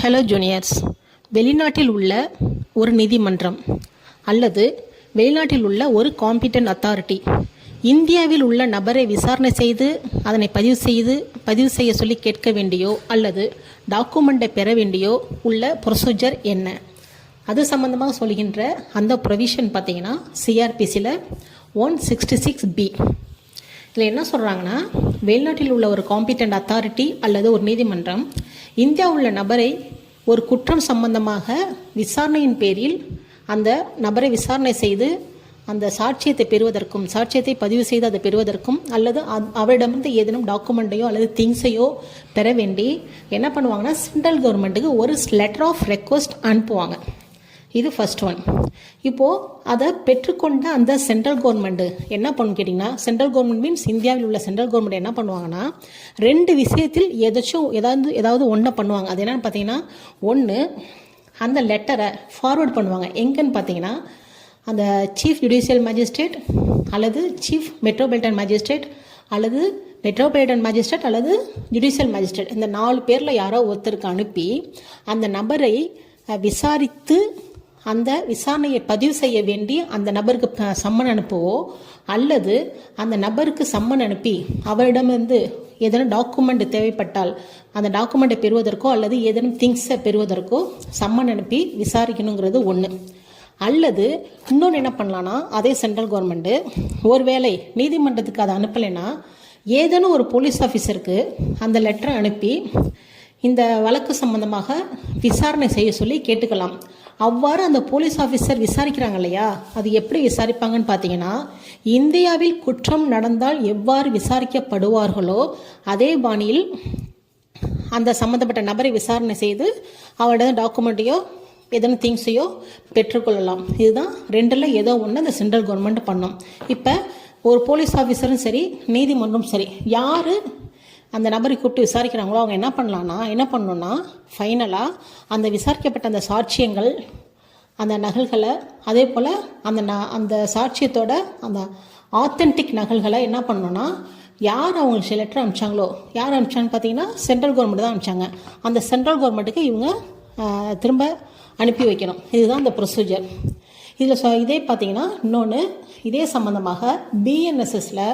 Hello juniors. வெளிநாட்டில் உள்ள ஒரு நீதிமன்றம் அல்லது வெளிநாட்டில் உள்ள ஒரு காம்பிட்டன்ட் அத்தாரிட்டி இந்தியாவில் உள்ள நபரை விசாரணை செய்து அதனை பதிவு செய்ய சொல்லி கேட்க வேண்டியோ அல்லது டாக்குமெண்ட்டை பெற வேண்டியோ உள்ள ப்ரொசீஜர் என்ன, அது சம்மந்தமாக சொல்கின்ற அந்த ப்ரொவிஷன் பார்த்தீங்கன்னா சிஆர்பிசியில் 166B. இதில் என்ன சொல்கிறாங்கன்னா, வெளிநாட்டில் உள்ள ஒரு காம்பிட்டன்ட் அத்தாரிட்டி அல்லது ஒரு நீதிமன்றம் இந்தியா உள்ள நபரை ஒரு குற்றம் சம்பந்தமாக விசாரணையின் பேரில் அந்த நபரை விசாரணை செய்து அந்த சாட்சியத்தை பெறுவதற்கும் சாட்சியத்தை பதிவு செய்து அதை பெறுவதற்கும் அல்லது அவரிடமிருந்து ஏதேனும் டாக்குமெண்ட்டையோ அல்லது திங்ஸையோ பெற வேண்டி என்ன பண்ணுவாங்கன்னா, சென்ட்ரல் கவர்மெண்ட்டுக்கு ஒரு லெட்டர் ஆஃப் ரெக்வஸ்ட் அனுப்புவாங்க. இது ஃபர்ஸ்ட் ஒன். இப்போது அதை பெற்றுக்கொண்ட அந்த சென்ட்ரல் கவர்மெண்ட்டு என்ன பண்ணு கேட்டிங்கன்னா, சென்ட்ரல் கவர்மெண்ட் மீன்ஸ் இந்தியாவில் உள்ள சென்ட்ரல் கவர்மெண்ட் என்ன பண்ணுவாங்கன்னா, ரெண்டு விஷயத்தில் ஏதாவது ஒன்றை பண்ணுவாங்க. அது என்னென்னு பார்த்தீங்கன்னா, ஒன்று அந்த லெட்டரை ஃபார்வர்ட் பண்ணுவாங்க. எங்கன்னு பார்த்தீங்கன்னா, அந்த சீஃப் ஜுடிஷியல் மேஜிஸ்ட்ரேட் அல்லது சீஃப் மெட்ரோபாலிட்டன் மேஜிஸ்ட்ரேட் அல்லது மெட்ரோபாலிட்டன் மேஜிஸ்ட்ரேட் அல்லது ஜுடிஷியல் மேஜிஸ்ட்ரேட், இந்த 4 பேரில் யாரோ ஒருத்தருக்கு அனுப்பி அந்த நபரை விசாரித்து அந்த விசாரணையை பதிவு செய்ய வேண்டி அந்த நபருக்கு சம்மன் அனுப்பவோ அல்லது அந்த நபருக்கு சம்மன் அனுப்பி அவரிடமிருந்து ஏதேனும் டாக்குமெண்ட் தேவைப்பட்டால் அந்த டாக்குமெண்ட்டை பெறுவதற்கோ அல்லது ஏதேனும் திங்ஸை பெறுவதற்கோ சம்மன் அனுப்பி விசாரிக்கணுங்கிறது ஒன்று. அல்லது இன்னொன்று என்ன பண்ணலான்னா, அதே சென்ட்ரல் கவர்மெண்ட்டு ஒருவேளை நீதிமன்றத்துக்கு அதை அனுப்பலைன்னா ஏதேனும் ஒரு போலீஸ் ஆஃபீஸருக்கு அந்த லெட்டரை அனுப்பி இந்த வழக்கு சம்பந்தமாக விசாரணை செய்ய சொல்லி கேட்டுக்கலாம். அவ்வாறு அந்த போலீஸ் ஆஃபீஸர் விசாரிக்கிறாங்க இல்லையா, அது எப்படி விசாரிப்பாங்கன்னு பார்த்தீங்கன்னா, இந்தியாவில் குற்றம் நடந்தால் எவ்வாறு விசாரிக்கப்படுவார்களோ அதே பாணியில் அந்த சம்மந்தப்பட்ட நபரை விசாரணை செய்து அவரோட டாக்குமெண்ட்டையோ எதனா திங்ஸையோ பெற்றுக்கொள்ளலாம். இதுதான் ரெண்டில் ஏதோ ஒன்று அந்த சென்ட்ரல் கவர்மெண்ட் பண்ணும். இப்போ ஒரு போலீஸ் ஆஃபீஸரும் சரி நீதிமன்றம் சரி யார் அந்த நபரை கூப்பிட்டு விசாரிக்கிறாங்களோ அவங்க என்ன பண்ணணும்னா ஃபைனலாக அந்த விசாரிக்கப்பட்ட அந்த சாட்சியங்கள் அந்த நகல்களை அதே போல் அந்த சாட்சியத்தோட அந்த ஆத்தென்டிக் நகல்களை என்ன பண்ணணும்னா, யார் அவங்களுக்கு லெட்டர் அனுப்பிச்சாங்களோ, யார் அனுப்பிச்சாங்கன்னு பார்த்தீங்கன்னா சென்ட்ரல் கவர்மெண்ட் தான் அனுப்பிச்சாங்க, அந்த சென்ட்ரல் கவர்மெண்ட்டுக்கு இவங்க திரும்ப அனுப்பி வைக்கணும். இதுதான் இந்த ப்ரொசீஜர். இதில் இதே பார்த்தீங்கன்னா இன்னொன்று இதே சம்மந்தமாக பிஎன்எஸ்எஸில்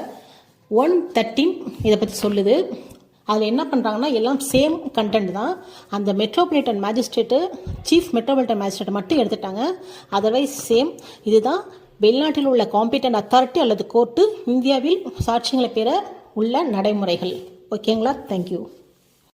113 இதை பற்றி சொல்லுது. அதில் என்ன பண்ணுறாங்கன்னா, எல்லாம் சேம் கண்டென்ட் தான். அந்த மெட்ரோபாலிட்டன் மேஜிஸ்ட்ரேட்டு சீஃப் மெட்ரோபாலிட்டன் மேஜிஸ்ட்ரேட்டை மட்டும் எடுத்துட்டாங்க. Otherwise same. இதுதான் வெளிநாட்டில் உள்ள காம்பிட்டன்ட் அத்தாரிட்டி அல்லது கோர்ட்டு இந்தியாவில் சாட்சியங்களை பெற உள்ள நடைமுறைகள். ஓகேங்களா? தேங்க்யூ.